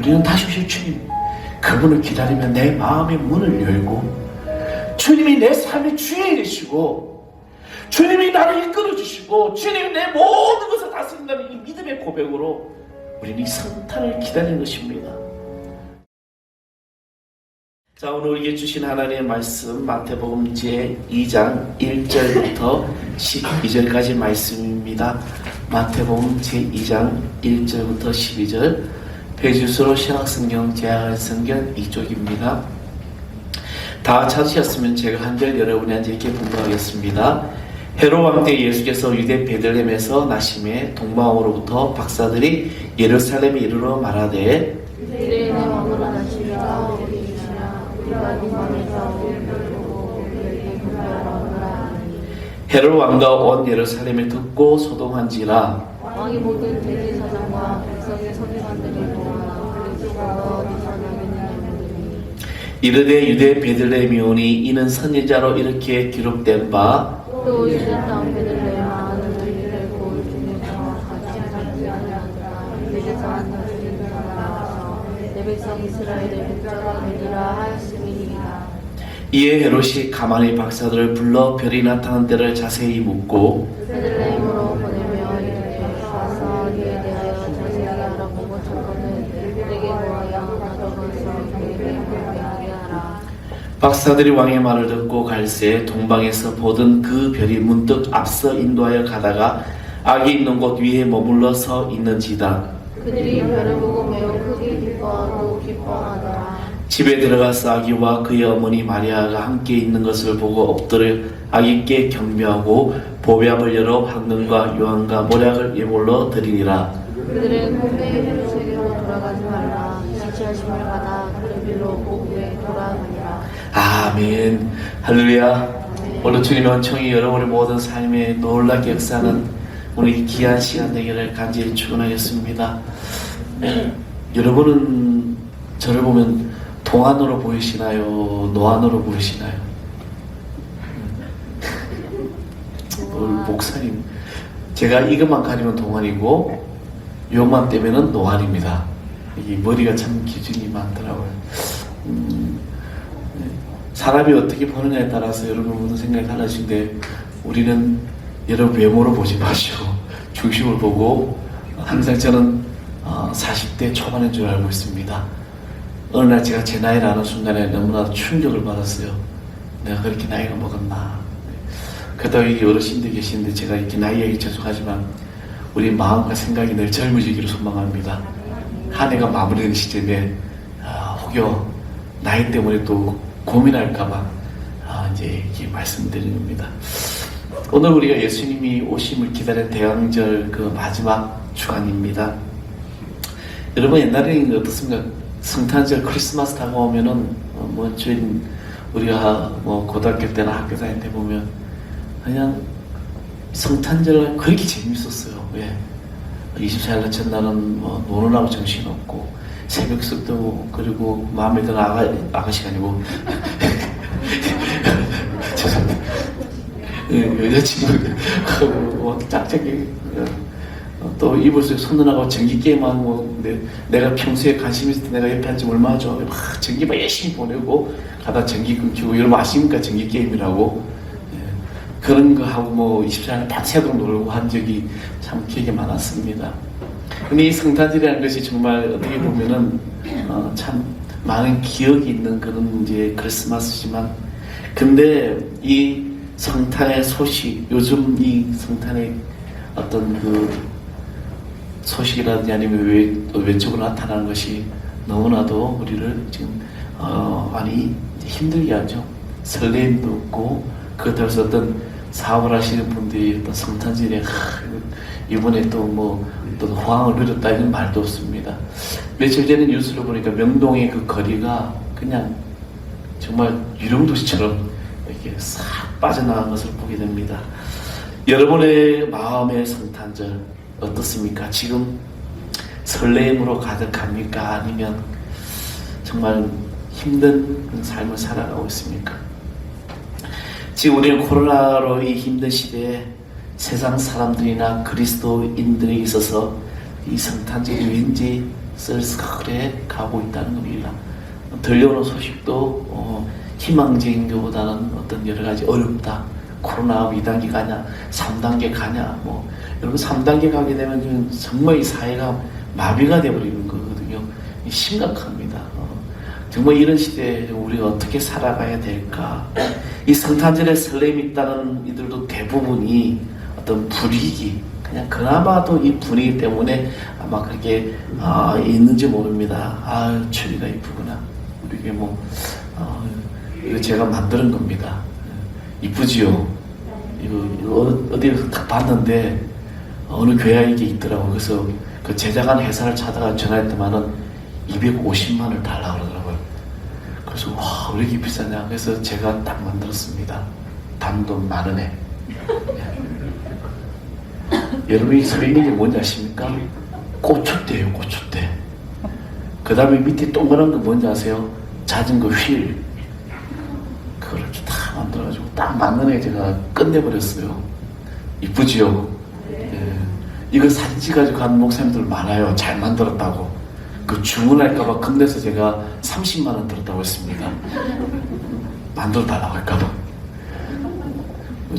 우리는 다시 오실 주님, 그분을 기다리며 내 마음의 문을 열고, 주님이 내 삶의 주인이 되시고, 주님이 나를 이끌어주시고, 주님이 내 모든 것을 다스린다는 이 믿음의 고백으로 우리는 이 성탄을 기다리는 것입니다. 자, 오늘 우리에게 주신 하나님의 말씀, 마태복음 제2장 1절부터 12절까지 말씀입니다. 마태복음 제2장 1절부터 12절, 배주수로 신학성경, 제약성경 이쪽입니다. 다 찾으셨으면 제가 한 절 여러분한테 이렇게 분부하겠습니다. 헤롯 왕 때 예수께서 유대 베들레헴에서 나심에 동방으로부터 박사들이 예루살렘에 이르러 말하되, 이들의 왕으로 나시리라 우리시나 우리가 동방에서 우리를 보고 우리에게 분별하노라. 헤롯 왕과 온 예루살렘을 듣고 소동한지라. 왕이 모든 대제사장과 백성의 서기관들이 모아 그리스도가 어디서 나겠느냐 물으니, 이르되 유대 베들레헴이오니 이는 선지자로 이렇게 기록된 바, 또 유대 땅 베들레헴아 너는 이를 고을 중에서 같이 잡지 아니하노라. 대제사장 너희를 나가서 내 백성 이스라엘의 목자가 되리라 하였음이니이다. 이에 헤롯이 가만히 박사들을 불러 별이 나타난 때를 자세히 묻고 베들레헴으로 보내며 이르되 가서 이에 대하여 자세히 알아보고 저거는 내게 보아야 나도 거기서 그에게 분명하게 하라. 박사들이 왕의 말을 듣고 갈새 동방에서 보던 그 별이 문득 앞서 인도하여 가다가 악이 있는 곳 위에 머물러 서 있는지다. 그들이 별을 보고 매우 크게 기뻐하고 기뻐하더라. 집에 들어가서 아기와 그의 어머니 마리아가 함께 있는 것을 보고 엎드려 아기께 경배하고 보배압을 열어 황금과 유황과 모략을 예물로 드리니라. 그들은 꿈에 헤롯에게로 돌아가지 말라. 지체하심을 받아 그를 빌로 고국에 돌아가니라. 아멘. 할렐루야. 오늘 주님의 은총이 여러분의 모든 삶에 놀랍게 역사하는 오늘 이 귀한 시간 되기를 간절히 축원하겠습니다. 여러분은 저를 보면 동안으로 보이시나요? 노안으로 보이시나요? 목사님, 제가 이것만 가리면 동안이고 요만 떼면은 노안입니다. 이 머리가 참 기준이 많더라고요. 사람이 어떻게 보느냐에 따라서 여러분 생각이 달라지는데, 우리는 여러분 외모로 보지 마시고 중심을 보고, 항상 저는 40대 초반인 줄 알고 있습니다. 어느 날 제가 제 나이를 아는 순간에 너무나도 충격을 받았어요. 내가 그렇게 나이가 먹었나. 그러다 여기 어르신들 계시는데 제가 이렇게 나이 얘기 계속하지만 우리 마음과 생각이 늘 젊어지기를 소망합니다. 한 해가 마무리되는 시점에 혹여 나이 때문에 또 고민할까봐 이제 이렇게 말씀드리는 겁니다. 오늘 우리가 예수님이 오심을 기다리는 대왕절 그 마지막 주간입니다. 여러분, 옛날에는 어떻습니까? 성탄절 크리스마스 다가오면은 우리가 고등학교 때나 학교 다닐 때 보면 그냥 성탄절 그렇게 재밌었어요. 왜? 24일 첫날은 노느라고 정신없고 새벽석도, 그리고 마음에 드는 아가씨가 아니고 죄송합니다. 여자친구 짝짝이 또 이불 속에 손누나가 전기 게임하고, 내가 평소에 관심 있을 때 내가 옆에 앉으면 얼마나 좋아. 전기만 열심히 보내고 가다 전기 끊기고, 여러분 아십니까? 전기 게임이라고. 그런 거 하고 24시간 밤새도록 놀고 한 적이 참 기억이 많았습니다. 근데 이 성탄절이라는 것이 정말 어떻게 보면은 참 많은 기억이 있는 그런 이제 크리스마스지만, 근데 이 성탄의 소식, 요즘 이 성탄의 어떤 그 소식이라든지 아니면 외적으로 나타나는 것이 너무나도 우리를 지금 많이 힘들게 하죠. 설렘도 없고, 그것에서 어떤 사업을 하시는 분들이 어떤 성탄절에 이번에 또 어떤 호황을 누렸다 이런 말도 없습니다. 며칠 전에 뉴스를 보니까 명동의 그 거리가 그냥 정말 유령도시처럼 이렇게 싹 빠져나간 것을 보게 됩니다. 여러분의 마음의 성탄절 어떻습니까? 지금 설렘으로 가득합니까? 아니면 정말 힘든 삶을 살아가고 있습니까? 지금 우리는 코로나로 이 힘든 시대에 세상 사람들이나 그리스도인들에 있어서 이 성탄절이 왠지 쓸쓸해 가고 있다는 겁니다. 들려오는 소식도 희망적인 것보다는 어떤 여러 가지 어렵다. 코로나 2단계 가냐, 3단계 가냐, 여러분 3단계 가게 되면 정말 이 사회가 마비가 되어버리는 거거든요. 심각합니다. 정말 이런 시대에 우리가 어떻게 살아가야 될까? 이 성탄절에 설렘이 있다는 이들도 대부분이 어떤 분위기, 그냥 그나마도 이 분위기 때문에 아마 그렇게 있는지 모릅니다. 추리가 이쁘구나. 우리게 이거 제가 만드는 겁니다. 이쁘지요? 이거 어디서 딱 봤는데 어느 교회에 이게 있더라고. 그래서 그 제작한 회사를 찾아가 전화했더만은 250만 원을 달라고 그러더라고요. 그래서 와, 왜 이렇게 비싸냐? 그래서 제가 딱 만들었습니다. 단돈 10,000원에. 여러분이 서 있는 게 뭔지 아십니까? 고추대예요, 고추대. 그 다음에 밑에 동그란 거 뭔지 아세요? 자전거 휠. 그걸 이렇게 다 만들어가지고 딱 10,000원에 제가 끝내버렸어요. 이쁘지요? 예. 이거 사진 찍어가지고 가는 목사님들 많아요. 잘 만들었다고. 그 주문할까봐 겁내서 제가 30만 원 들었다고 했습니다. 만들어 달라고 할까봐.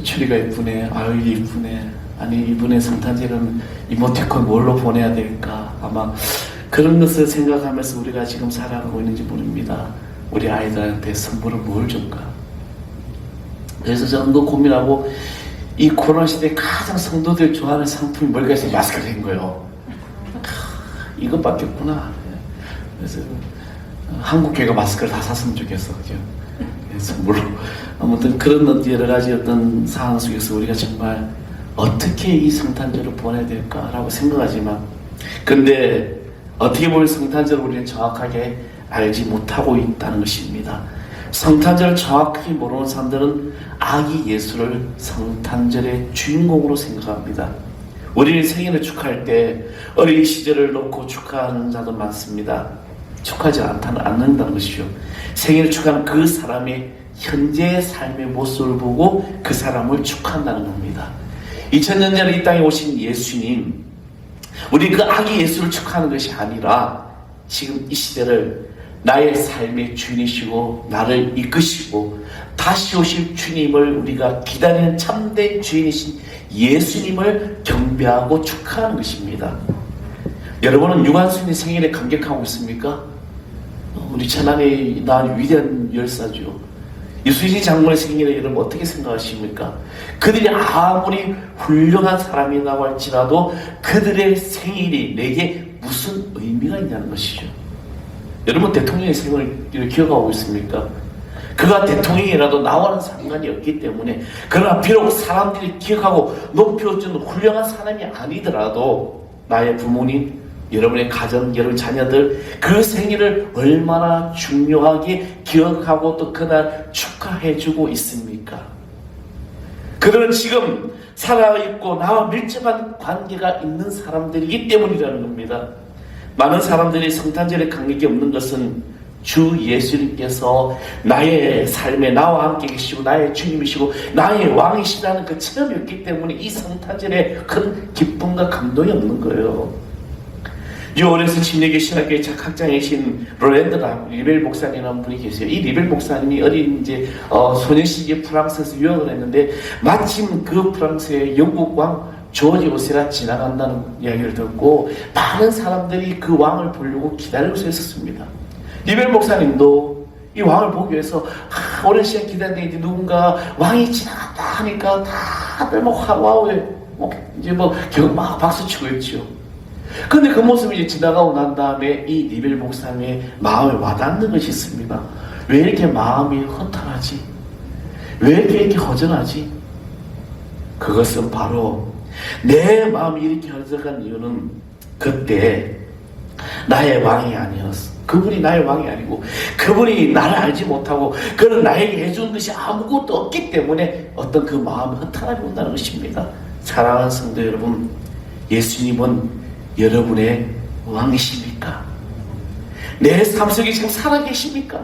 추리가 이쁘네. 아유, 이게 이쁘네. 아니, 이분의 성탄절은 이모티콘 뭘로 보내야 될까? 아마 그런 것을 생각하면서 우리가 지금 살아가고 있는지 모릅니다. 우리 아이들한테 선물은 뭘 줄까? 그래서 저는 그 고민하고 이 코로나 시대에 가장 성도들이 좋아하는 상품이 뭘까 해서 마스크를 한 거예요. 이것밖에 없구나. 그래서 한국교회가 마스크를 다 샀으면 좋겠어. 그죠? 선물로. 아무튼 그런 여러 가지 어떤 상황 속에서 우리가 정말 어떻게 이 성탄절을 보내야 될까라고 생각하지만, 근데 어떻게 보면 성탄절을 우리는 정확하게 알지 못하고 있다는 것입니다. 성탄절을 정확히 모르는 사람들은 아기 예수를 성탄절의 주인공으로 생각합니다. 우리는 생일을 축하할 때 어린 시절을 놓고 축하하는 자도 많습니다. 축하하지 않는다는 것이죠. 생일을 축하하는 그 사람의 현재의 삶의 모습을 보고 그 사람을 축하한다는 겁니다. 2000년 전에 이 땅에 오신 예수님, 우리 그 아기 예수를 축하하는 것이 아니라 지금 이 시대를 나의 삶의 주인이시고 나를 이끄시고 다시 오실 주님을 우리가 기다리는 참된 주인이신 예수님을 경배하고 축하하는 것입니다. 여러분은 유관순이 생일에 감격하고 있습니까? 우리 천안에 낳은 위대한 열사죠. 이수진 장모의 생일에 여러분 어떻게 생각하십니까? 그들이 아무리 훌륭한 사람이라고 할지라도 그들의 생일이 내게 무슨 의미가 있냐는 것이죠. 여러분 대통령의 생일을 기억하고 있습니까? 그가 대통령이라도 나와는 상관이 없기 때문에, 그러나 비록 사람들이 기억하고 높여주는 훌륭한 사람이 아니더라도 나의 부모님, 여러분의 가정, 여러분 자녀들 그 생일을 얼마나 중요하게 기억하고 또 그날 축하해주고 있습니까? 그들은 지금 살아있고 나와 밀접한 관계가 있는 사람들이기 때문이라는 겁니다. 많은 사람들이 성탄절에 감격이 없는 것은 주 예수님께서 나의 삶에 나와 함께 계시고 나의 주님이시고 나의 왕이시라는 그 체험이 없기 때문에 이 성탄절에 큰 기쁨과 감동이 없는 거예요. 뉴올리언스 침례교 신학교의 학장이신 로랜드 리벨 목사님이라는 분이 계세요. 이 리벨 목사님이 어린 소년 시기에 프랑스에서 유학을 했는데 마침 그 프랑스의 영국 왕 조지 5세가 지나간다는 이야기를 듣고 많은 사람들이 그 왕을 보려고 기다리고 서 있었습니다. 리벨 목사님도 이 왕을 보기 위해서 오랜 시간 기다리는데 누군가 왕이 지나간다 하니까 다들 와우에 막 박수치고 있죠. 근데 그 모습이 이제 지나가고 난 다음에 이 리벨 목사님의 마음에 와닿는 것이 있습니다. 왜 이렇게 마음이 허탈하지? 왜 이렇게 허전하지? 그것은 바로 내 마음이 이렇게 허전한 이유는 그때 나의 왕이 아니었어. 그분이 나의 왕이 아니고 그분이 나를 알지 못하고 그는 나에게 해준 것이 아무것도 없기 때문에 어떤 그 마음이 허탈하게 온다는 것입니다. 사랑하는 성도 여러분, 예수님은 여러분의 왕이십니까? 내 삶 속에 지금 살아계십니까?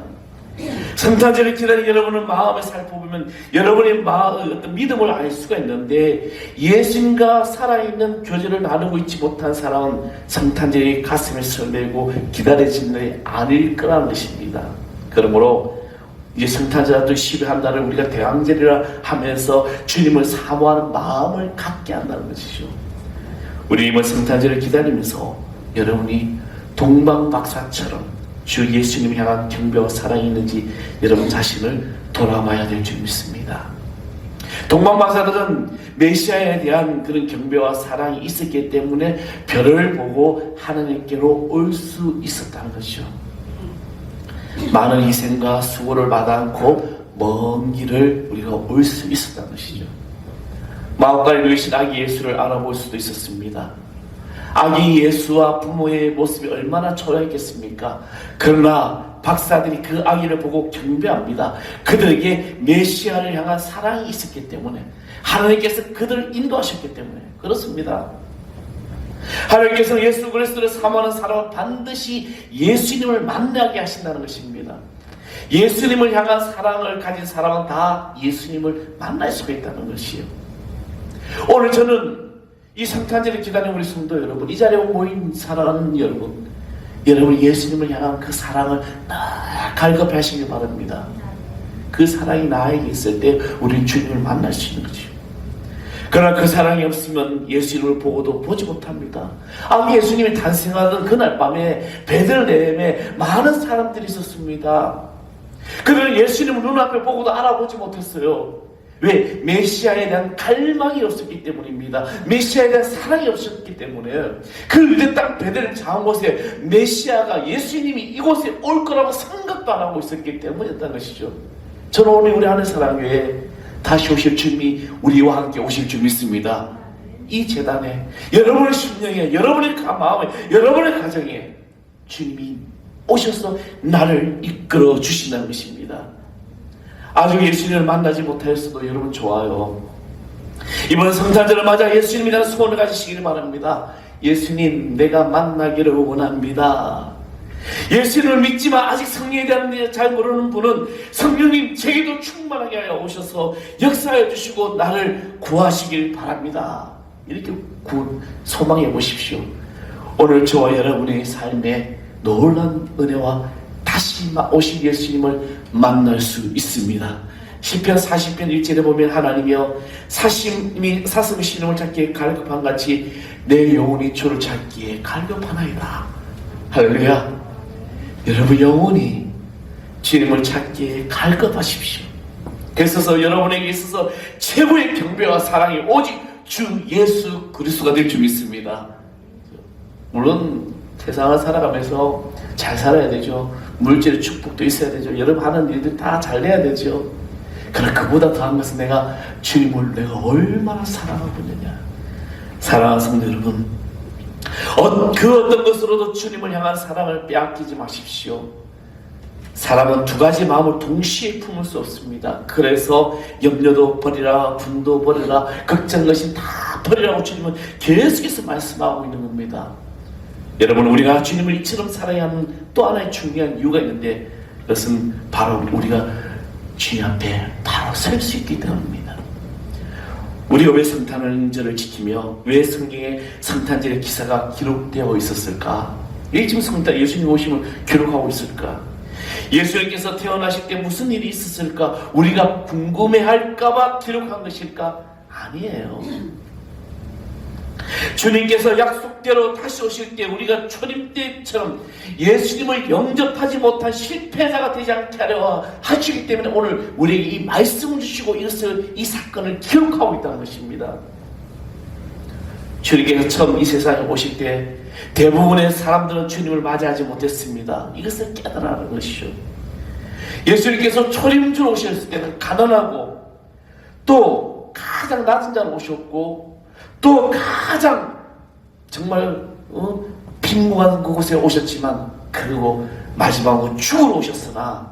성탄절을 기다리는 여러분의 마음을 살펴보면 여러분의 어떤 믿음을 알 수가 있는데, 예수님과 살아있는 교제를 나누고 있지 못한 사람은 성탄절이 가슴에 설레고 기다려지는 일이 아닐 거라는 것입니다. 그러므로 이제 성탄절 10일 한 달을 우리가 대왕절이라 하면서 주님을 사모하는 마음을 갖게 한다는 것이죠. 우리 이번 성탄절을 기다리면서 여러분이 동방박사처럼 주 예수님을 향한 경배와 사랑이 있는지 여러분 자신을 돌아봐야 될 줄 믿습니다. 동방박사들은 메시아에 대한 그런 경배와 사랑이 있었기 때문에 별을 보고 하나님께로 올 수 있었다는 것이죠. 많은 희생과 수고를 받아 않고 먼 길을 우리가 올 수 있었다는 것이죠. 마음가에 누이신 아기 예수를 알아볼 수도 있었습니다. 아기 예수와 부모의 모습이 얼마나 초라했겠습니까? 그러나 박사들이 그 아기를 보고 경배합니다. 그들에게 메시아를 향한 사랑이 있었기 때문에, 하나님께서 그들을 인도하셨기 때문에 그렇습니다. 하나님께서 예수 그리스도를 사모하는 사람은 반드시 예수님을 만나게 하신다는 것입니다. 예수님을 향한 사랑을 가진 사람은 다 예수님을 만날 수가 있다는 것이에요. 오늘 저는 이 성탄절을 기다리는 우리 성도 여러분, 이 자리에 모인 사랑하는 여러분, 여러분이 예수님을 향한 그 사랑을 갈급해 하시길 바랍니다. 그 사랑이 나에게 있을 때 우리는 주님을 만날 수 있는 거죠. 그러나 그 사랑이 없으면 예수님을 보고도 보지 못합니다. 예수님이 탄생하던 그날 밤에 베들레헴에 많은 사람들이 있었습니다. 그들은 예수님을 눈앞에 보고도 알아보지 못했어요. 왜? 메시아에 대한 갈망이 없었기 때문입니다. 메시아에 대한 사랑이 없었기 때문에. 그 유대 땅 베들레헴 작은 곳에 메시아가, 예수님이 이곳에 올 거라고 생각도 안 하고 있었기 때문이었다는 것이죠. 저는 오늘 우리 하늘사랑교회에 다시 오실 주님이 우리와 함께 오실 줄 믿습니다. 이 재단에, 여러분의 심령에, 여러분의 마음에, 여러분의 가정에 주님이 오셔서 나를 이끌어 주신다는 것입니다. 아직 예수님을 만나지 못하였어도 여러분 좋아요. 이번 성탄절을 맞아 예수님이라는 소원을 가지시기를 바랍니다. 예수님, 내가 만나기를 원합니다. 예수님을 믿지만 아직 성령에 대한 잘 모르는 분은 성령님 제게도 충만하게 하여 오셔서 역사해 주시고 나를 구하시길 바랍니다. 이렇게 소망해 보십시오. 오늘 저와 여러분의 삶에 놀라운 은혜와 다시 오실 예수님을 만날 수 있습니다. 시편 40편 1절에 보면 하나님이여 사슴이 신음을 찾기에 갈급한 같이 내 영혼이 주를 찾기에 갈급하나이다. 할렐루야. 여러분 영혼이 주님을 찾기에 갈급하십시오. 그래서 여러분에게 있어서 최고의 경배와 사랑이 오직 주 예수 그리스도가 될 줄 믿습니다. 물론 세상을 살아가면서 잘 살아야 되죠. 물질의 축복도 있어야 되죠. 여러분 하는 일들 다 잘 돼야 되죠. 그러나 그보다 더한 것은 내가 주님을 내가 얼마나 사랑하고 있느냐. 사랑하는 성도 여러분, 그 어떤 것으로도 주님을 향한 사랑을 빼앗기지 마십시오. 사람은 두 가지 마음을 동시에 품을 수 없습니다. 그래서 염려도 버리라, 분도 버리라, 걱정것이 다 버리라고 주님은 계속해서 말씀하고 있는 겁니다. 여러분, 우리가 주님을 이처럼 살아야 하는 또 하나의 중요한 이유가 있는데, 그것은 바로 우리가 주님 앞에 바로 설 수 있기 때문입니다. 우리가 왜 성탄절을 지키며 왜 성경에 성탄절의 기사가 기록되어 있었을까? 왜 지금 예수님 오심을 기록하고 있을까? 예수님께서 태어나실 때 무슨 일이 있었을까? 우리가 궁금해할까봐 기록한 것일까? 아니에요. 주님께서 약속대로 다시 오실 때 우리가 초림 때처럼 예수님을 영접하지 못한 실패자가 되지 않게 하려 하시기 때문에 오늘 우리에게 이 말씀을 주시고 이것을 이 사건을 기록하고 있다는 것입니다. 주님께서 처음 이 세상에 오실 때 대부분의 사람들은 주님을 맞이하지 못했습니다. 이것을 깨달아라는 것이죠. 예수님께서 초림주로 오셨을 때는 가난하고 또 가장 낮은 자로 오셨고 또 가장 정말 빈곤한 그곳에 오셨지만 그리고 마지막으로 죽으러 오셨으나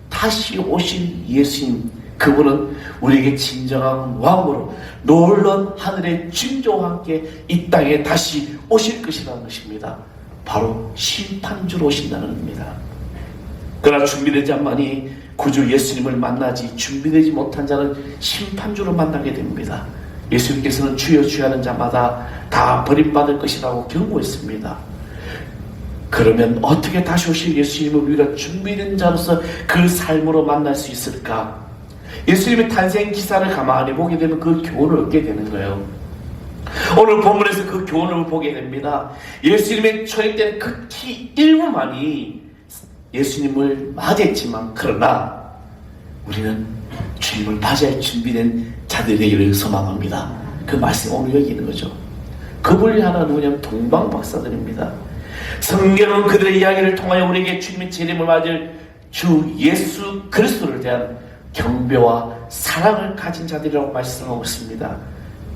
다시 오신 예수님, 그분은 우리에게 진정한 왕으로 놀라운 하늘의 징조와 함께 이 땅에 다시 오실 것이라는 것입니다. 바로 심판주로 오신다는 겁니다. 그러나 준비되지 않으니 구주 예수님을 만나지 준비되지 못한 자는 심판주로 만나게 됩니다. 예수님께서는 주여 주여 하는 자마다 다 버림받을 것이라고 경고했습니다. 그러면 어떻게 다시 오실 예수님을 우리가 준비된 자로서 그 삶으로 만날 수 있을까? 예수님의 탄생 기사를 가만히 보게 되면 그 교훈을 얻게 되는 거예요. 오늘 본문에서 그 교훈을 보게 됩니다. 예수님의 초림 때는 극히 일부만이 예수님을 맞이했지만 그러나 우리는 주님을 맞이할 준비된 자들이 되기를 소망합니다. 그 말씀 오늘 여기 있는 거죠. 그분이 하나 누구냐면 동방박사들입니다. 성경은 그들의 이야기를 통하여 우리에게 주님의 재림을 맞을 주 예수 그리스도를 대한 경배와 사랑을 가진 자들이라고 말씀하고 있습니다.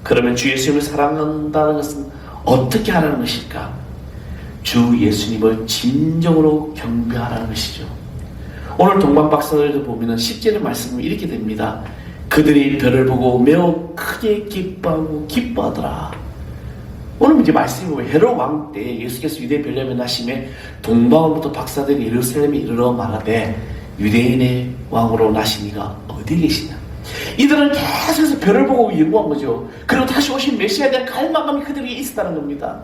그러면 주 예수님을 사랑한다는 것은 어떻게 하라는 것일까? 주 예수님을 진정으로 경배하라는 것이죠. 오늘 동방박사들도 보면 10절의 말씀은 이렇게 됩니다. 그들이 별을 보고 매우 크게 기뻐하고 기뻐하더라. 오늘 이제 말씀이 보면 헤롯 왕 때 예수께서 유대 별념을 나심에 동방으로부터 박사들이 예루살렘에 이르러 말하되 유대인의 왕으로 나시니가 어디 계시냐. 이들은 계속해서 별을 보고 예고한 거죠. 그리고 다시 오신 메시아에 대한 갈망감이 그들에게 있었다는 겁니다.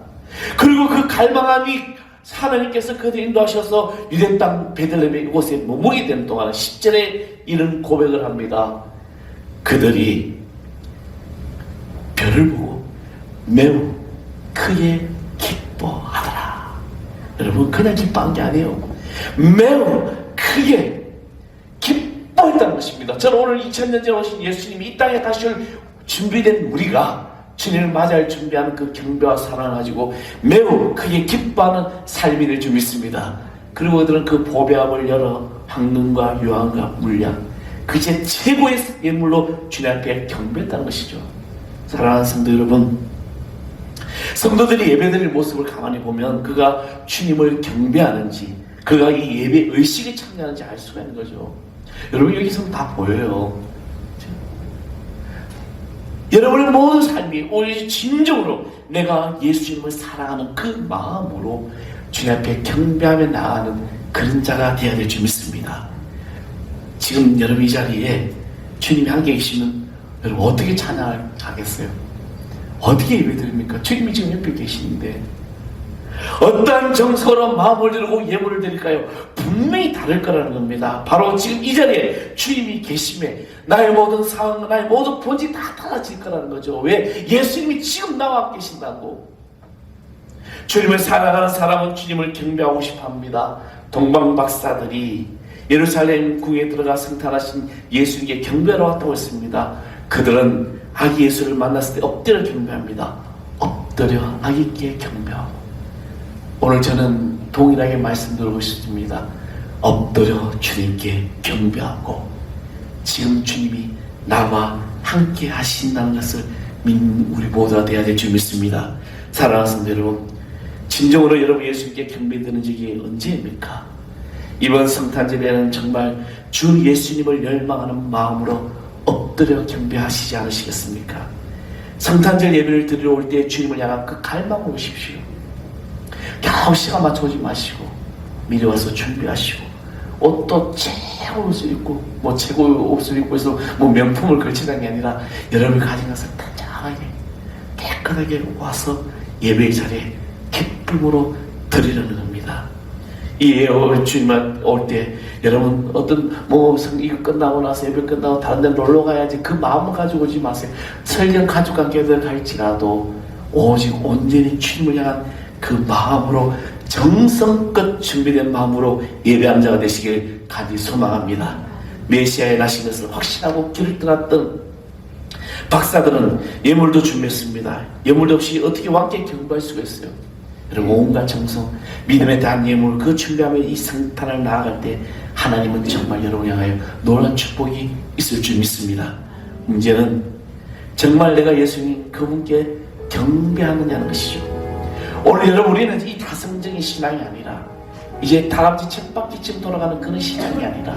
그리고 그 갈망함이 하나님께서 그들 인도하셔서 유대 땅 베들레헴 이곳에 머무르게 되는 동안 10절에 이런 고백을 합니다. 그들이 별을 보고 매우 크게 기뻐하더라. 여러분 그냥 기뻐한 게 아니에요. 매우 크게 기뻐했다는 것입니다. 저는 오늘 2000년 전에 오신 예수님이 이 땅에 다시 올 준비된 우리가 주님을 맞이할 준비하는 그 경배와 사랑을 가지고 매우 크게 기뻐하는 삶이 될 줄 믿습니다. 그리고 그들은 그 보배함을 열어 황금과 유황과 물량 그 제 최고의 예물로 주님 앞에 경배했다는 것이죠. 사랑하는 성도 여러분, 성도들이 예배드릴 모습을 가만히 보면 그가 주님을 경배하는지 그가 이 예배 의식에 참여하는지 알 수가 있는 거죠. 여러분 여기서 다 보여요. 여러분의 모든 삶이 오히려 진정으로 내가 예수님을 사랑하는 그 마음으로 주님 앞에 경배하며 나아가는 그런 자가 되어야 될 줄 믿습니다. 지금 여러분 이 자리에 주님이 함께 계시면 여러분 어떻게 찬양하겠어요? 어떻게 예배드립니까? 주님이 지금 옆에 계시는데 어떠한 정서로 마음을 들고 예물을 드릴까요? 분명히 다를 거라는 겁니다. 바로 지금 이 자리에 주님이 계심에 나의 모든 상황, 나의 모든 본질이 다 달라질 거라는 거죠. 왜? 예수님이 지금 나와 계신다고. 주님을 사랑하는 사람은 주님을 경배하고 싶어합니다. 동방박사들이 예루살렘 궁에 들어가 성탄하신 예수님께 경배하러 왔다고 했습니다. 그들은 아기 예수를 만났을 때 엎드려 경배합니다. 엎드려 아기께 경배하고. 오늘 저는 동일하게 말씀드리고 싶습니다. 엎드려 주님께 경배하고 지금 주님이 나와 함께 하신다는 것을 믿는 우리 모두가 되어야 될 줄 믿습니다. 사랑하는 성도 여러분, 진정으로 여러분 예수님께 경배드리는 적이 언제입니까? 이번 성탄절에는 정말 주 예수님을 열망하는 마음으로 엎드려 경배하시지 않으시겠습니까? 성탄절 예배를 드리러 올 때 주님을 향한 그 갈망을 오십시오. 겨우 시간 맞춰오지 마시고 미리 와서 준비하시고 옷도 최고 옷을 입고 뭐 최고 옷을 입고 해서 뭐 명품을 걸치는 게 아니라 여러분이 가진 것을 단장하게 깨끗하게 와서 예배의 자리에 기쁨으로 드리려는 겁니다. 이 주님만 올 때 여러분 어떤 뭐 이거 끝나고 나서 예배 끝나고 다른 데 놀러 가야지 그 마음을 가지고 오지 마세요. 설령 가족과 함께 갈지라도 오직 온전히 주님을 향한 그 마음으로 정성껏 준비된 마음으로 예배한 자가 되시길 간절히 소망합니다. 메시아의 나신 것을 확신하고 길을 떠났던 박사들은 예물도 준비했습니다. 예물도 없이 어떻게 왕께 경배할 수가 있어요? 여러분 온갖 정성, 믿음에 대한 예물 그 준비하며 이 성탄을 나아갈 때 하나님은 정말 여러분을 향하여 놀라운 축복이 있을 줄 믿습니다. 문제는 정말 내가 예수님 그분께 경배하느냐는 것이죠. 오늘 여러분 우리는 이 다성적인 신앙이 아니라 이제 다람쥐 쳇바퀴쯤 돌아가는 그런 신앙이 아니라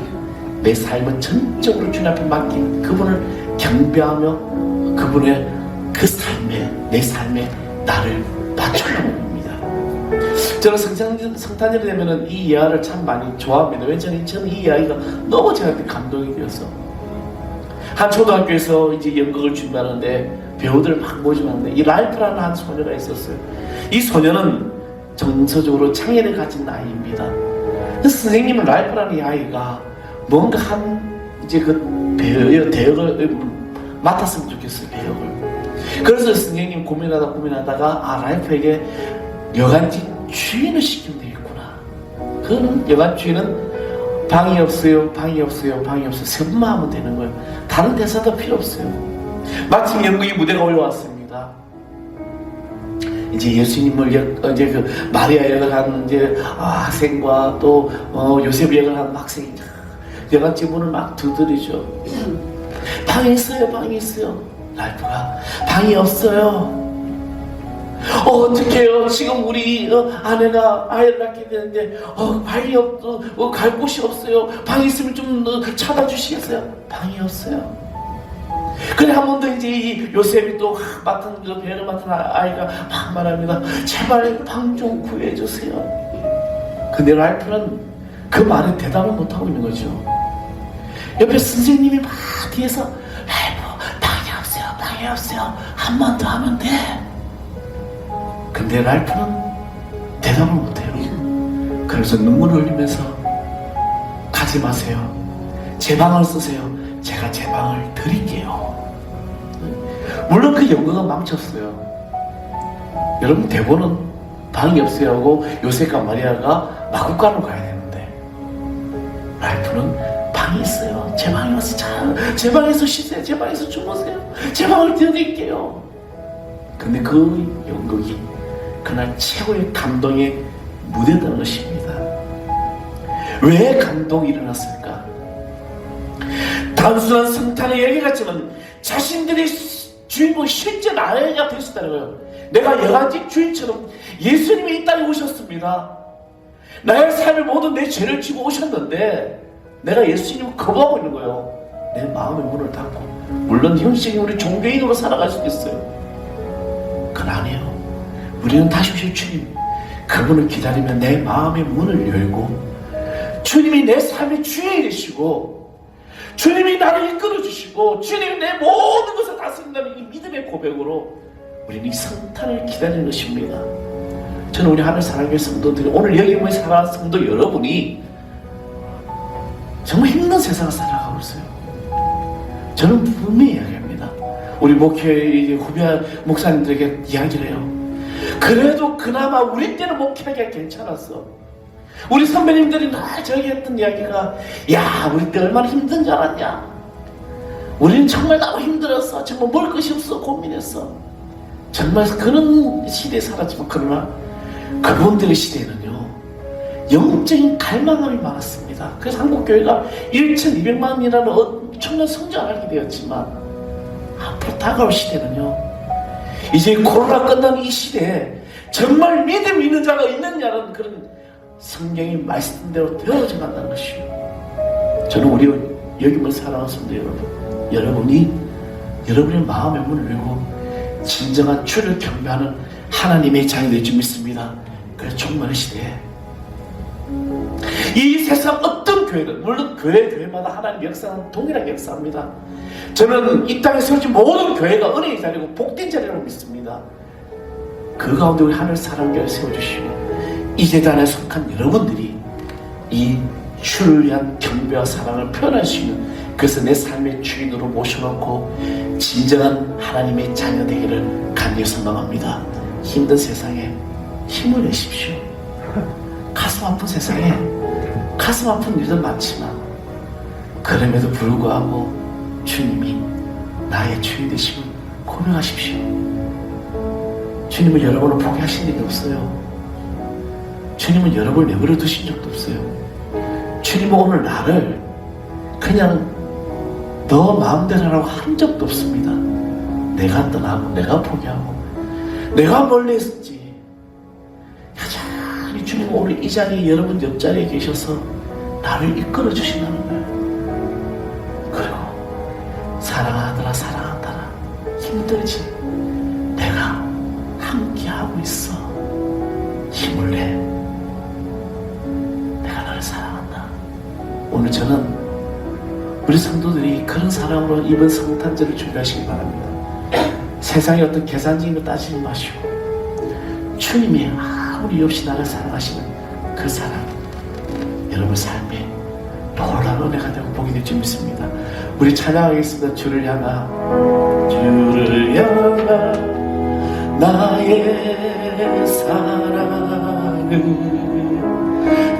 내 삶은 전적으로 주님 앞에 맡긴 그분을 경배하며 그분의 그 삶에 내 삶에 나를 맞추려고 합니다. 저는 성탄절이 되면은 이 이야기를 참 많이 좋아합니다. 왜냐하면 저는 이 이야기가 너무 저한테 감동이 되어서 한 초등학교에서 이제 연극을 준비하는데 배우들 막 모집하는데 이 랄프라는 한 소녀가 있었어요. 이 소녀는 정서적으로 장애를 가진 아이입니다. 그래서 선생님은 랄프라는 이 아이가 뭔가 이제 그 대역을 맡았으면 좋겠어요. 배역을. 그래서 선생님 고민하다가 랄프에게 여간집 주인을 시키면 되겠구나. 그는 여간 주인은 방이 없어요. 셋만 하면 되는 거예요. 다른 대사도 필요 없어요. 마침 연극의 무대가 올라왔습니다. 이제 예수님을 이제 그 마리아 역을 한 이제 학생과 또 요셉 역을 한 학생이 여간집 문을 막 두드리죠. 방이 있어요. 랄프가 방이 없어요. 어떡해요? 지금 우리 아내가 아이를 낳게 되는데 방이 갈 곳이 없어요. 방이 있으면 좀 찾아주시겠어요? 방이 없어요. 그래 한 번 더 이제 이 요셉이 또 맡은 그 배를 맡은 아이가 막 말합니다. 제발 방 좀 구해주세요. 근데 랄프는 그 말에 대답을 못하고 있는 거죠. 옆에 선생님이 막 뒤에서 방이 없어요. 한 번 더 하면 돼. 근데 랄프는 대답을 못해요. 그래서 눈물을 흘리면서 가지 마세요. 제 방을 쓰세요. 제가 제 방을 드릴게요. 물론 그 연극은 망쳤어요. 여러분 대본은 방이 없어요 하고 요셉과 마리아가 마구간으로 가야 되는데 랄프는 방이 있어요. 제 방에 와서 제 방에서 쉬세요. 제 방에서 주무세요. 제 방을 드릴게요. 근데 그 연극이 그날 최고의 감동의 무대라는 것입니다. 왜 감동이 일어났을까? 단순한 성탄의 얘기 같지만 자신들이 주인공 실제 나에가 될 수 있다는 거예요. 내가 여간집 주인처럼 예수님이 이 땅에 오셨습니다. 나의 삶의 모든 내 죄를 지고 오셨는데 내가 예수님을 거부하고 있는 거예요. 내 마음의 문을 닫고 물론 형식이 우리 종교인으로 살아갈 수도 있어요. 그건 아니에요. 우리는 다시 오실 주님 그분을 기다리며 내 마음의 문을 열고 주님이 내 삶의 주인이 되시고 주님이 나를 이끌어주시고 주님이 내 모든 것을 다스린다는 이 믿음의 고백으로 우리는 이 성탄을 기다리는 것입니다. 저는 우리 하늘 사랑교회 성도들이 오늘 여기 모인 사랑하는 성도 여러분이 정말 힘든 세상을 살아가고 있어요. 저는 분명히 이야기합니다. 우리 목회 후배 목사님들에게 이야기를 해요. 그래도 그나마 우리 때는 목회하기가 괜찮았어. 우리 선배님들이 늘 저에게 했던 이야기가 야 우리 때 얼마나 힘든 줄 알았냐. 우리는 정말 너무 힘들었어. 정말 먹을 것이 없어 고민했어. 정말 그런 시대에 살았지만 그러나 그분들의 시대에는요 영적인 갈망함이 많았습니다. 그래서 한국교회가 1,200만이라는 엄청난 성장을 하게 되었지만 앞으로 다가올 시대는요 이제 코로나 끝난 이 시대에 정말 믿음 있는 자가 있느냐는 그런 성경이 말씀대로 되어져 간다는 것이요. 저는 우리 여기만 사랑하는 성도 여러분이 여러분의 마음의 문을 열고 진정한 주를 경배하는 하나님의 자녀 될 줄 믿습니다. 그래서 종말의 시대에 이 세상 어떤 교회든 물론 교회마다 하나님의 역사는 동일하게 역사합니다. 저는 이 땅에 세워진 모든 교회가 은혜의 자리고 복된 자리라고 믿습니다. 그 가운데 우리 하늘 사랑교회를 세워주시고 이 재단에 속한 여러분들이 이 주를 위한 경배와 사랑을 표현할 수 있는 그래서 내 삶의 주인으로 모셔놓고 진정한 하나님의 자녀 되기를 간절히 소망합니다. 힘든 세상에 힘을 내십시오. 가슴 아픈 세상에 가슴 아픈 일들 많지만 그럼에도 불구하고 주님이 나의 주인 되심을 고백하십시오. 주님은 여러분을 포기하신 일이 없어요. 주님은 여러분을 내버려 두신 적도 없어요. 주님은 오늘 나를 그냥 너 마음대로 하라고 한 적도 없습니다. 내가 떠나고 내가 포기하고 내가 멀리 있었지. 여전히 주님은 오늘 이 자리에 여러분 옆자리에 계셔서 나를 이끌어 주신다는 거예요. 그리고 사랑하더라 힘들지. 내가 함께하고 있어. 힘을 내. 저는 우리 성도들이 그런 사랑으로 이번 성탄절을 준비하시기 바랍니다. 세상의 어떤 계산적인 거 따지지 마시고 주님이 아무리 없이 나를 사랑하시는 그 사랑, 여러분 삶에 놀라운 은혜가 되고 복이 될 줄 믿습니다. 우리 찬양하겠습니다. 주를 향한 나의 사랑을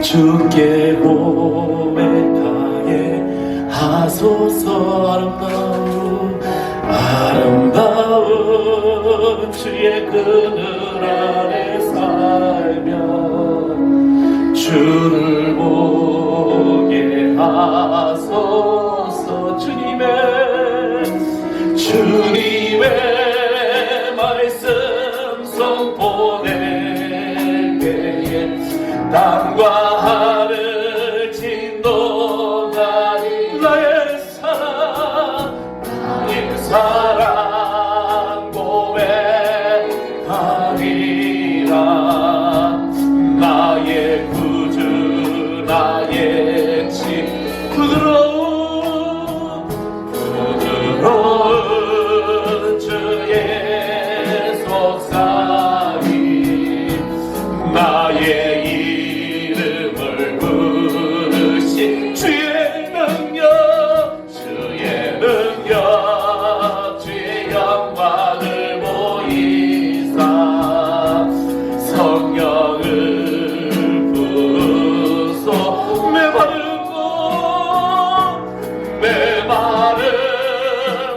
주께 고백하게 하소서. 아름다운 주의 그늘 아래 살며 주를 보게 하소서. 주님의 말씀 선포될 때에 땅과 하늘 진동하니 나의 사랑 고백하리라. 나의 구주 나의 부드러운 주의 속삭임 나의 이름을 부르신 주의 능력 주의 영광을 보이사 성령을 부으소. 메마른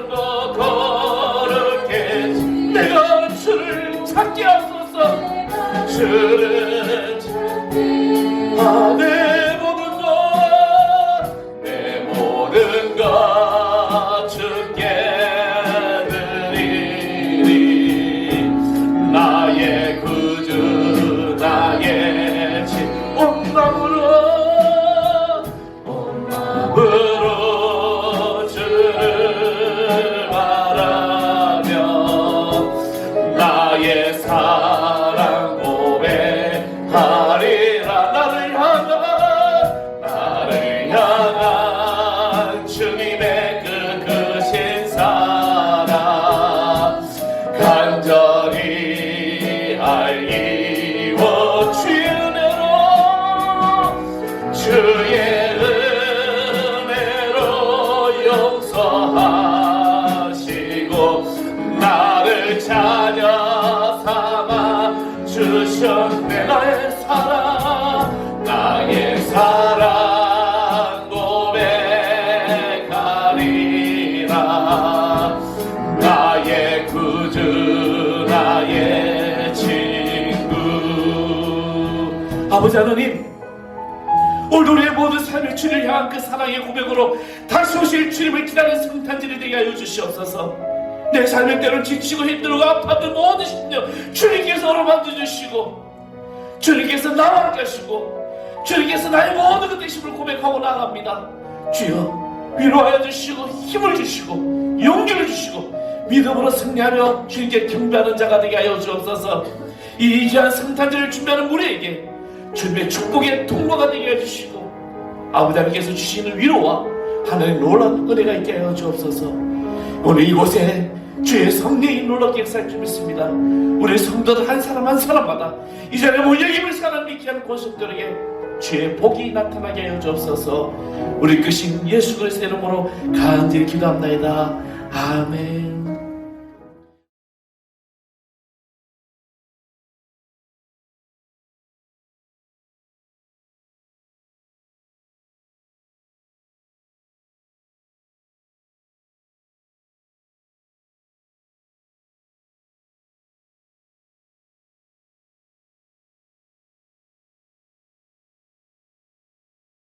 곳 거룩해 내가 주를 찾게 하소서. 주를 내 모든 것 주께 드리리. 나의 구주 나의 온 마음으로 주를 바라며 나의 사랑 고백하리라. 나를 향한 주님의 그 크신 사랑 간절히 알리워 주의 은혜로 용서하시고 나를 자녀 삼아 주셨네. 나의 사랑 고백하리라. 나의 구주 나의 친구. 아버지 하나님, 오늘 우리의 모든 삶을 주를 향한 그 사랑의 고백으로 다시 오실 주님을 기다리는 성탄절이 되게 하여 주시옵소서. 내 삶의 때로 지치고 힘들고 아파도 모든 심령 주님께서 어루만져 주시고 주님께서 나와 함께 하시고 주님께서 나의 모든 그 되심을 고백하고 나갑니다. 주여 위로하여 주시고 힘을 주시고 용기를 주시고 믿음으로 승리하며 주님께 경배하는 자가 되게 하여 주옵소서. 이 귀한 성탄절을 준비하는 우리에게 주님의 축복의 통로가 되게 해주시고 아버지 하나님께서 주시는 위로와 하나님의 놀라운 은혜가 있게 하여 주옵소서. 오늘 이곳에 주의 성령이 놀랍게 역사할 줄 믿습니다. 우리 성도들 한 사람 한 사람마다 이 자리에 모여임을 사람 믿게 하는 권속들에게 주의 복이 나타나게 하여 주옵소서. 우리 크신 예수 그리스도의 이름으로 간절히 기도합나이다. 아멘.